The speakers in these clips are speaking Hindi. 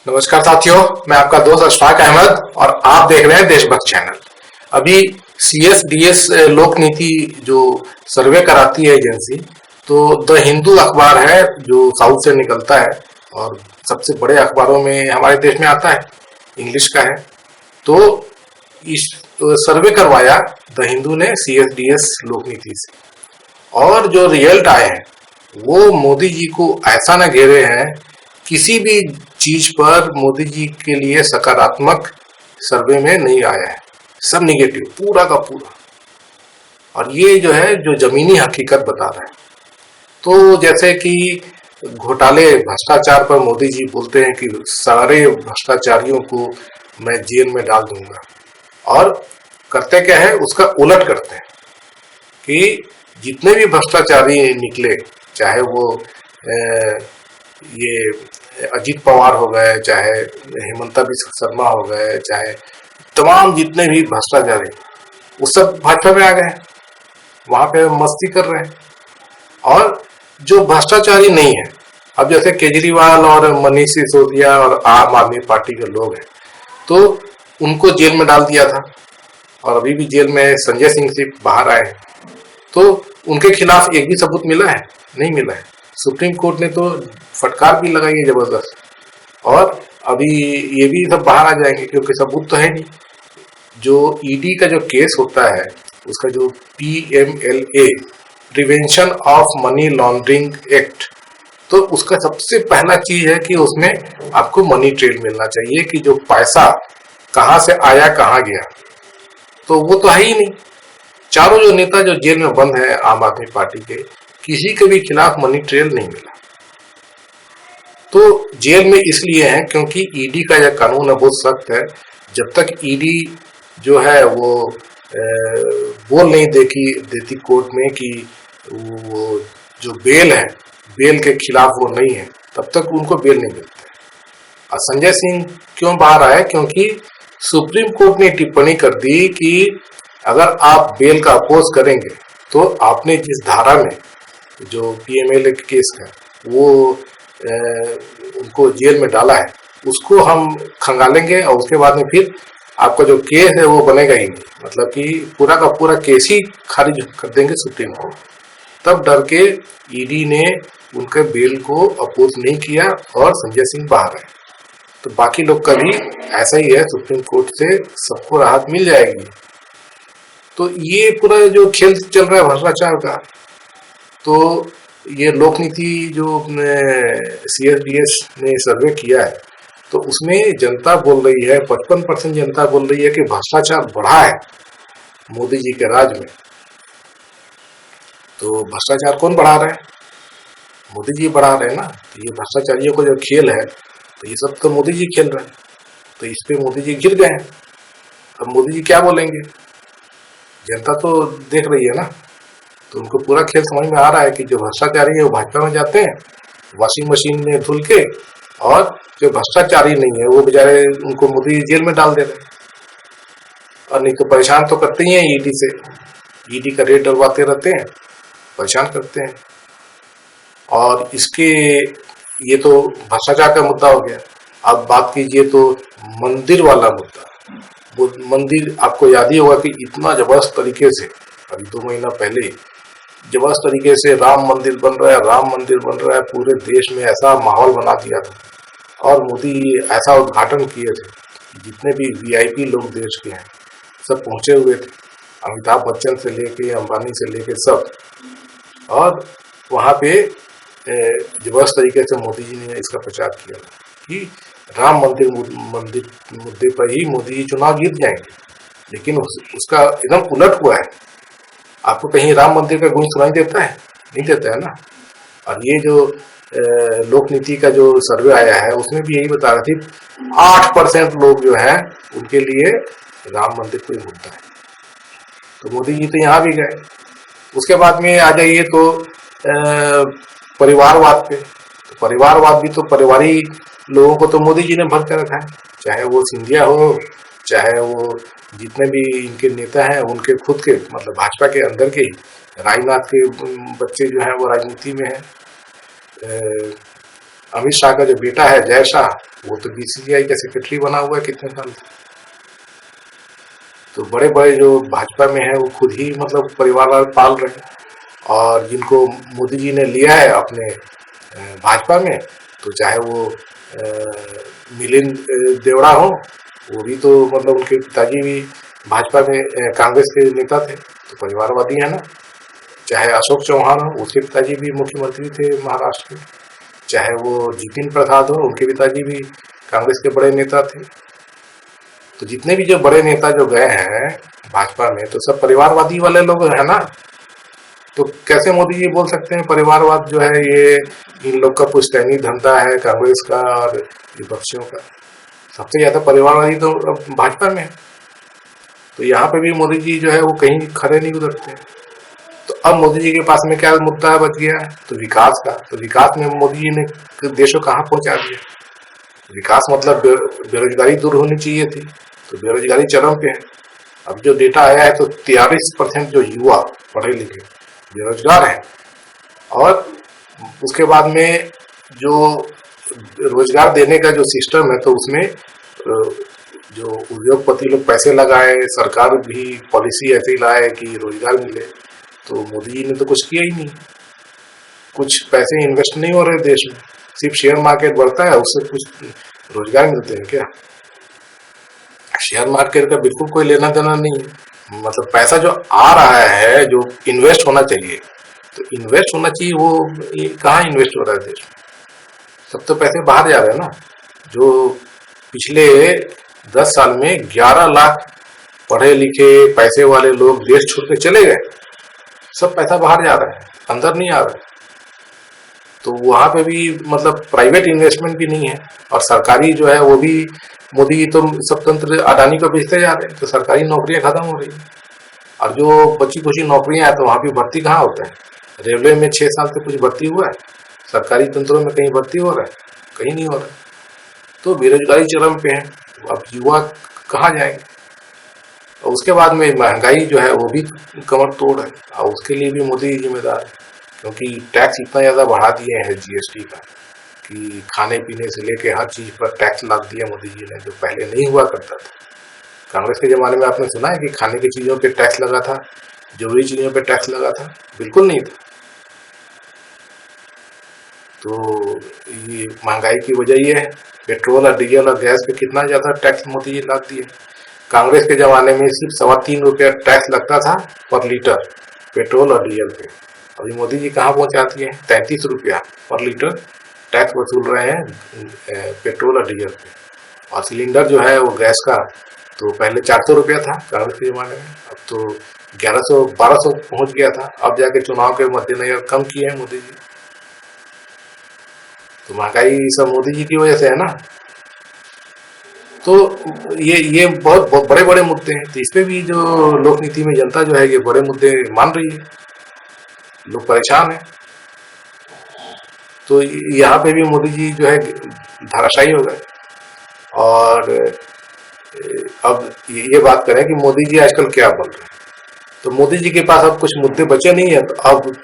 नमस्कार साथियों, मैं आपका दोस्त अशफाक अहमद और आप देख रहे हैं देशभक्त चैनल। अभी CSDS लोक नीति जो सर्वे कराती है एजेंसी, तो द हिंदू अखबार है जो साउथ से निकलता है और सबसे बड़े अखबारों में हमारे देश में आता है, इंग्लिश का है। तो इस सर्वे करवाया द हिंदू ने CSDS लोक नीति से, और जो रिजल्ट आए हैं वो मोदी जी को ऐसा न घेरे हैं, किसी भी चीज पर मोदी जी के लिए सकारात्मक सर्वे में नहीं आया है, सब निगेटिव पूरा का पूरा। और ये जो है जो जमीनी हकीकत बता रहा है। तो जैसे कि घोटाले भ्रष्टाचार पर मोदी जी बोलते हैं कि सारे भ्रष्टाचारियों को मैं जेल में डाल दूंगा, और करते क्या है उसका उलट करते हैं कि जितने भी भ्रष्टाचारी निकले, चाहे वो ये अजीत पवार हो गए, चाहे हेमंता बिस्वा शर्मा हो गए, चाहे तमाम जितने भी भ्रष्टाचारी, वो सब भाजपा में आ गए, वहां पे मस्ती कर रहे हैं। और जो भ्रष्टाचारी नहीं है, अब जैसे केजरीवाल और मनीष सिसोदिया और आम आदमी पार्टी के लोग हैं, तो उनको जेल में डाल दिया था, और अभी भी जेल में संजय सिंह से बाहर आए। तो उनके खिलाफ एक भी सबूत मिला है? नहीं मिला है। सुप्रीम कोर्ट ने तो फटकार भी लगाई है जबरदस्त, और अभी ये भी सब बाहर आ जाएंगे क्योंकि सबूत तो है नहीं। जो ईडी का जो केस होता है, उसका जो PMLA, prevention of money laundering act, तो उसका सबसे पहला चीज है कि उसमें आपको मनी ट्रेल मिलना चाहिए कि जो पैसा कहां से आया कहां गया। तो वो तो है ही नहीं। चारों जो नेता जो जेल में बंद है आम आदमी पार्टी के, किसी के भी खिलाफ मनी ट्रेल नहीं मिला। तो जेल में इसलिए है क्योंकि ईडी का यह कानून है बहुत सख्त है। जब तक ईडी जो है वो बोल नहीं देती कोर्ट में कि वो जो बेल है, बेल के खिलाफ वो नहीं है, तब तक उनको बेल नहीं मिलता है। और संजय सिंह क्यों बाहर आए? क्योंकि सुप्रीम कोर्ट ने टिप्पणी कर दी कि अगर आप बेल का अपोज करेंगे तो आपने जिस धारा में जो PMLA केस का वो उनको जेल में डाला है, उसको हम खंगालेंगे और उसके बाद में फिर आपका जो केस है वो बनेगा ही नहीं। मतलब कि पूरा का पूरा केस ही खारिज कर देंगे सुप्रीम कोर्ट। तब डर के ईडी ने उनके बेल को अपोज नहीं किया और संजय सिंह बाहर आए। तो बाकी लोग का भी ऐसा ही है, सुप्रीम कोर्ट से सबको राहत मिल जाएगी। तो ये पूरा जो खेल चल रहा है भ्रष्टाचार का, तो ये लोक नीति जो CSDS ने सर्वे किया है, तो उसमें जनता बोल रही है, 55% जनता बोल रही है कि भ्रष्टाचार बढ़ा है मोदी जी के राज में। तो भ्रष्टाचार कौन बढ़ा रहा है? मोदी जी बढ़ा रहे हैं ना। तो ये भ्रष्टाचारियों को जो खेल है, तो ये सब तो मोदी जी खेल रहे हैं। तो इस पे मोदी जी गिर गए हैं। अब मोदी जी क्या बोलेंगे? जनता तो देख रही है ना। तो उनको पूरा खेल समझ में आ रहा है कि जो भ्रष्टाचारी है वो भाजपा में जाते हैं वॉशिंग मशीन में धुल के, और जो भ्रष्टाचारी नहीं है वो बेचारे उनको मोदी जेल में डाल दे रहे हैं। और नहीं तो परेशान तो करते ही हैं ईडी से, ईडी का रेट डलवाते रहते हैं, परेशान करते हैं। और इसके ये तो भ्रष्टाचार का मुद्दा हो गया। अब बात कीजिए तो मंदिर वाला मुद्दा। वो मंदिर आपको याद ही होगा कि इतना जबरदस्त तरीके से अभी 2 महीना पहले जबरदस्त तरीके से राम मंदिर बन रहा है, राम मंदिर बन रहा है, पूरे देश में ऐसा माहौल बना दिया था। और मोदी ऐसा उद्घाटन किए थे, जितने भी VIP लोग देश के हैं सब पहुंचे हुए थे, अमिताभ बच्चन से लेके अंबानी से लेके सब। और वहां पे जबरदस्त तरीके से मोदी जी ने इसका प्रचार किया कि राम मंदिर मुद्दे पर ही मोदी जी चुनाव जीत जाएंगे। लेकिन उसका एकदम उलट हुआ है। आपको कहीं राम मंदिर का गूंज सुनाई देता है? नहीं देता है ना। और ये जो लोक नीति का जो सर्वे आया है उसमें भी यही बता रहे थे, 8% लोग जो है उनके लिए राम मंदिर कोई मुद्दा है। तो मोदी जी तो यहाँ भी गए। उसके बाद में आ जाइए तो परिवारवाद पे। तो परिवारवाद भी तो परिवारी लोगों को तो मोदी जी ने भर कर रखा है, चाहे वो सिंधिया हो, चाहे वो जितने भी इनके नेता हैं उनके खुद के, मतलब भाजपा के अंदर के ही राजनाथ के बच्चे जो हैं वो राजनीति में हैं। अमित शाह का जो बेटा है जय शाह, वो तो बीसीसीआई का सेक्रेटरी बना हुआ है कितने साल से। तो बड़े बड़े जो भाजपा में है वो खुद ही मतलब परिवार पाल रहे हैं। और जिनको मोदी जी ने लिया है अपने भाजपा में, तो चाहे वो मिलिंद देवड़ा हो, वो भी तो मतलब उनके पिताजी भी भाजपा में कांग्रेस के नेता थे, तो परिवारवादी है ना। चाहे अशोक चौहान हो, उसके पिताजी भी मुख्यमंत्री थे महाराष्ट्र में। चाहे वो जितिन प्रसाद हो, उनके पिताजी भी कांग्रेस के बड़े नेता थे। तो जितने भी जो बड़े नेता जो गए हैं भाजपा में, तो सब परिवारवादी वाले लोग है ना। तो कैसे मोदी जी बोल सकते हैं परिवारवाद जो है ये इन लोग का पुश्तैनी धंधा है कांग्रेस का और विपक्षियों का। सबसे ज्यादा परिवारवादी तो भाजपा में है। तो यहाँ पे भी मोदी जी जो है वो कहीं खड़े नहीं उतरते। तो अब मोदी जी के पास में क्या मुद्दा बच गया है, तो विकास का। तो विकास में मोदी जी ने देश को कहाँ पहुंचा दिया। विकास मतलब बेरोजगारी दूर होनी चाहिए थी, तो बेरोजगारी चरम पे है। अब जो डेटा आया है तो 43% जो युवा पढ़े लिखे बेरोजगार हैं। और उसके बाद में जो रोजगार देने का जो सिस्टम है, तो उसमें जो उद्योगपति लोग पैसे लगाए, सरकार भी पॉलिसी ऐसी लाए कि रोजगार मिले। तो मोदी जी ने तो कुछ किया ही नहीं, कुछ पैसे इन्वेस्ट नहीं हो रहे देश में। सिर्फ शेयर मार्केट बढ़ता है, उससे कुछ रोजगार मिलते हैं क्या? शेयर मार्केट का बिल्कुल कोई लेना देना नहीं है। मतलब पैसा जो आ रहा है, जो इन्वेस्ट होना चाहिए, तो इन्वेस्ट होना चाहिए, वो कहाँ इन्वेस्ट हो रहा है देश में? सब तो पैसे बाहर जा रहे हैं ना। जो पिछले 10 साल में 11 लाख पढ़े लिखे पैसे वाले लोग देश छोड़ के चले गए, सब पैसा बाहर जा रहा है, अंदर नहीं आ रहा है। तो वहां पे भी मतलब प्राइवेट इन्वेस्टमेंट भी नहीं है। और सरकारी जो है वो भी मोदी जी तो स्वतंत्र अडानी को बेचते जा रहे हैं, तो सरकारी नौकरियां खत्म हो रही है। और जो बची कुछ नौकरियां हैं, तो वहां भी भर्ती कहाँ होता है? रेलवे में 6 साल से कुछ भर्ती हुआ है? सरकारी तंत्रों में कहीं भर्ती हो रहा है? कहीं नहीं हो रहा है। तो बेरोजगारी चरम पे है। अब युवा कहाँ जाएंगे? और उसके बाद में महंगाई जो है वो भी कमर तोड़ है, और उसके लिए भी मोदी जी जिम्मेदार है। क्योंकि टैक्स इतना ज्यादा बढ़ा दिए हैं जीएसटी का, कि खाने पीने से लेके हर चीज पर टैक्स लगा दिया मोदी जी ने, जो पहले नहीं हुआ करता था। कांग्रेस के जमाने में आपने सुना है कि खाने की चीजों पे टैक्स लगा था, जरूरी चीजों पे टैक्स लगा था? बिल्कुल नहीं था। तो ये महंगाई की वजह ये है। पेट्रोल और डीजल और गैस पे कितना ज्यादा टैक्स मोदी जी लगा दिए। कांग्रेस के जमाने में सिर्फ 3.25 रुपया टैक्स लगता था पर लीटर पेट्रोल और डीजल पे। अभी मोदी जी कहाँ पहुंचाती है? 33 रुपया पर लीटर टैक्स वसूल रहे हैं पेट्रोल और डीजल पे। और सिलेंडर जो है वो गैस का, तो पहले 400 रुपया था कांग्रेस के जमाने में, अब तो 1100 1200 पहुंच गया था। अब जाके चुनाव के मद्देनजर कम किए हैं मोदी जी। तो महंगाई सब मोदी जी की वजह से है ना। तो ये बहुत बहुत बड़े बड़े मुद्दे हैं। तो इसपे भी जो लोक नीति में जनता जो है ये बड़े मुद्दे मान रही है, लोग परेशान है। तो यहाँ पे भी मोदी जी जो है धाराशायी हो गए। और अब ये बात करें कि मोदी जी आजकल क्या बोल रहे हैं, तो मोदी जी के पास अब कुछ मुद्दे बचे नहीं है। तो अब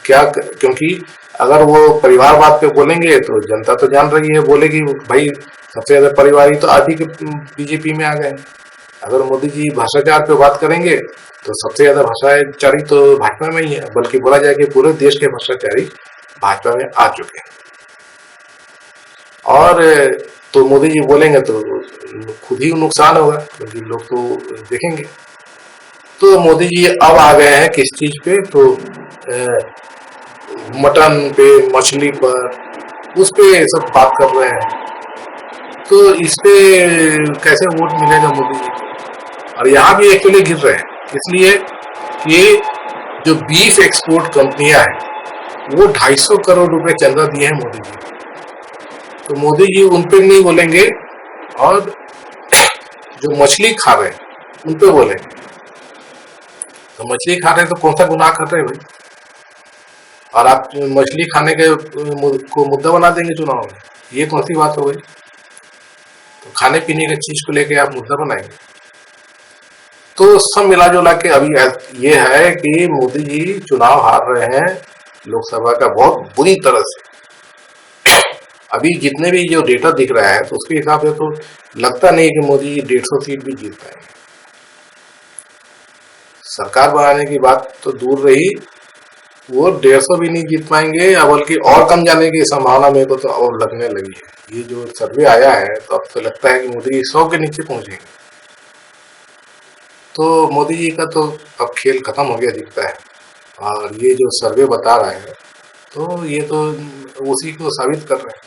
क्या, क्योंकि अगर वो परिवारवाद पे बोलेंगे तो जनता तो जान रही है, बोलेगी भाई सबसे ज्यादा परिवार ही तो आदि के बीजेपी में आ गए। अगर मोदी जी भ्रष्टाचार पे बात करेंगे तो सबसे ज्यादा भ्रष्टाचारी तो भाजपा में ही है, बल्कि बोला जाए कि पूरे देश के भ्रष्टाचारी भाजपा में आ चुके हैं। और तो मोदी जी बोलेंगे तो खुद ही नुकसान होगा, क्योंकि लोग तो देखेंगे। तो मोदी जी अब आ गए हैं किस चीज पे, तो मटन पे, मछली पर, उस पे सब बात कर रहे हैं। तो इस पे कैसे वोट मिलेगा मोदी जी को? और यहाँ भी एक्चुअली गिर रहे हैं इसलिए कि जो बीफ एक्सपोर्ट कंपनियां हैं वो 250 करोड़ रुपए चंदा दिए हैं मोदी जी। तो मोदी जी उन पे नहीं बोलेंगे, और जो मछली खा रहे हैं उन पे बोलेंगे। तो मछली खा रहे हैं तो कौन सा गुनाह कर रहे हैं भाई? और आप मछली खाने के को मुद्दा बना देंगे चुनाव में, ये कौन सी बात हो गई? तो खाने पीने की चीज को लेके आप मुद्दा बनाएंगे। तो सब मिला जुला के अभी ये है कि मोदी जी चुनाव हार रहे हैं लोकसभा का बहुत बुरी तरह से। अभी जितने भी जो डेटा दिख रहा है तो उसके हिसाब से तो लगता नहीं कि मोदी 150 सीट भी जीत पाएंगे। सरकार बनाने की बात तो दूर रही, वो 150 भी नहीं जीत पाएंगे, या बल्कि और कम जाने की संभावना मेरे को तो और लगने लगी है। ये जो सर्वे आया है तो अब तो लगता है कि मोदी 100 के नीचे पहुंचेंगे। तो मोदी जी का तो अब खेल खत्म हो गया दिखता है। और ये जो सर्वे बता रहा है तो ये तो उसी को साबित कर रहे हैं।